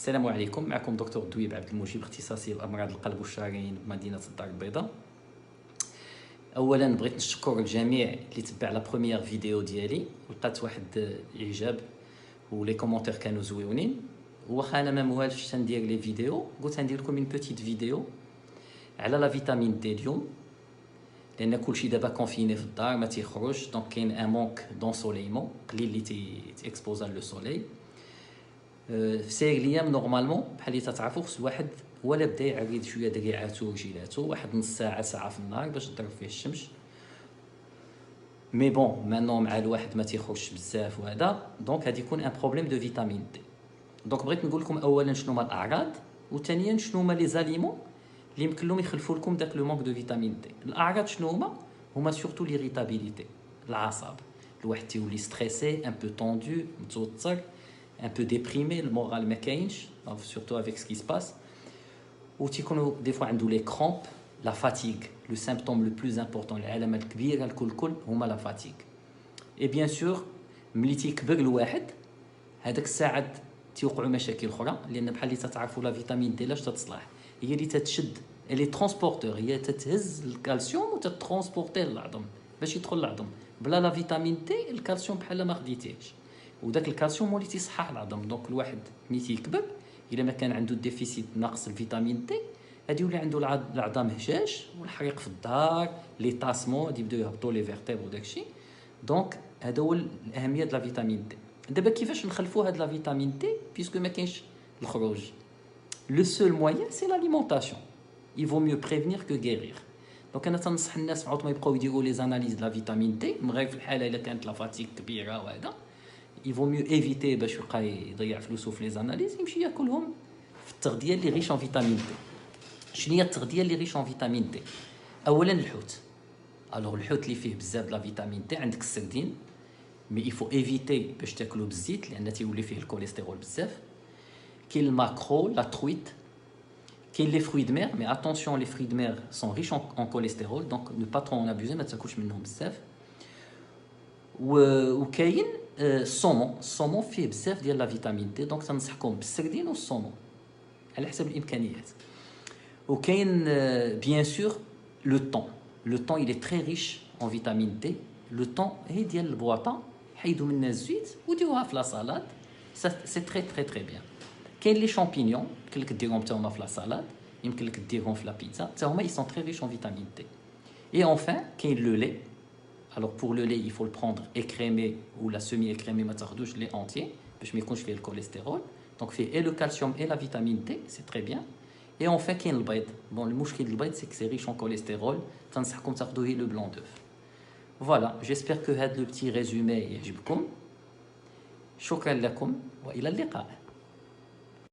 السلام عليكم. معكم دكتور دويب عبد المجيب، اختصاصي بامراض القلب والشرايين بمدينه الدار البيضاء. اولا بغيت نشكر الجميع اللي تبع لا بروميير فيديو ديالي، لقات واحد الاعجاب ولي كومونتير كانوا زويونين. واخا انا ما موالفش تندير لي فيديو، قلت ندير لكم اون بوتيت فيديو على لا فيتامين دي اليوم، لان كلشي دابا كونفيني في الدار ما تيخرج، دونك كاين ان مونك دونسوليمون قليل اللي تيكسبوزا لو سوليل. في سير الايام نورمالمون بحال اللي تتعرفوا خص الواحد ولا بدا يعرض شويه دراعاتو ورجيلاتو واحد نص ساعه ساعه في النهار باش تضرب فيه الشمس. مي بون مانون مع الواحد ما تيخرجش بزاف وهذا، دونك غادي يكون ان بروبليم دو فيتامين دي. دونك بغيت نقول لكم اولا شنو هما الاعراض، وثانيا شنو هما لي زاليمون اللي يمكن لهم يخلفوا لكم داك لو مونك دو فيتامين دي. الاعراض شنو هما سورتو ليريتابيليتي، العصب، الواحد تيولي ستريسي ان بو طوندو متوتر، un peu déprimé, le moral ما كاينش surtout avec ce qui se passe. و تيكونوا des fois عنده les crampes, la fatigue, le symptôme le plus important العلامه الكبيره الكل هما la fatigue. et bien sûr ملي تيكبر الواحد هذاك الساعات تيوقعوا مشاكل اخرى، لان بحال اللي تتعرفوا لا فيتامين دي لاش تتصلح، هي اللي تتشد لي ترونسبورتور، هي تتهز الكالسيوم وتترونسبورتيه للعظم باش يدخل العظم. بلا لا فيتامين دي الكالسيوم بحال ما خديتيهش، وداك الكالسيوم هو اللي تيصحح العظم. دونك الواحد ملي تيكبر الا ما كان عنده ديفيسيت ناقص الفيتامين دي غادي يولي عنده العظام هشاش والحريق في الدار، لي طاسمون غادي يبداو يهبطوا لي فيرتيبر وداكشي. دونك هذا هو الاهميه ديال لا فيتامين دي. دابا كيفاش نخلفوا هاد لا فيتامين دي بيسكو ما كاينش الخروج؟ لو سول موين سي لاليمونطاسيون. il vaut mieux prévenir que guérir. دونك انا تنصح الناس عاود ما يبقاو يديروا لي زاناليز ديال لا فيتامين دي من غير في الحاله الا كانت لا فاتيك كبيره وهذا. il vaut mieux éviter باش يبقى يضيع فلوسه في لي زاناليز، يمشي ياكلهم في التغذيه اللي ريش ان فيتامين دي. شنو هي التغذيه اللي ريش ان فيتامين دي؟ اولا الحوت. الوغ الحوت اللي فيه بزاف د لا فيتامين دي عندك السردين، مي يفو ايفيتي باش تاكلو بالزيت لان تيولي فيه الكوليسترول بزاف. كاين الماكرو، لا ترويت، كاين لي فروي د مير، مي اتونسيون لي فروي د مير سون ريش ان كوليسترول، دونك نو با ترون ابوزي، ما تاكلش منهم بزاف. وكاين الصومون فيه بزاف ديال لا فيتامين دي، دونك تنصحكم بالسردين والصومون على حسب الامكانيات. وكاين بيان سور لو طون il est très riche en vitamine D. لو طون هي ديال البواطه، حيدوا منها الزيت وديروها في لا سالاد، سي تري تري تري بيان. كاين لي شامبينيون يمكن لك ديرهم حتى هما في لا سالاد، يمكن لك ديرهم في لا بيتزا، حتى هما ils sont très riches en vitamine D. et enfin كاين لو لي. Alors pour le lait, il faut le prendre écrémé ou la semi-écrémé, ما تاخدوش lait entier باش ما يكونش فيه الكوليسترول. Donc فيه et le calcium et la vitamine D, c'est très bien. Et enfin كاين البيض. Bon المشكل البيض c'est que c'est riche en cholestérol, تنصحكم تاخدوا le blanc d'œuf. Voilà, j'espère que هذا le petit résumé يعجبكم. شكرا لكم والى اللقاء.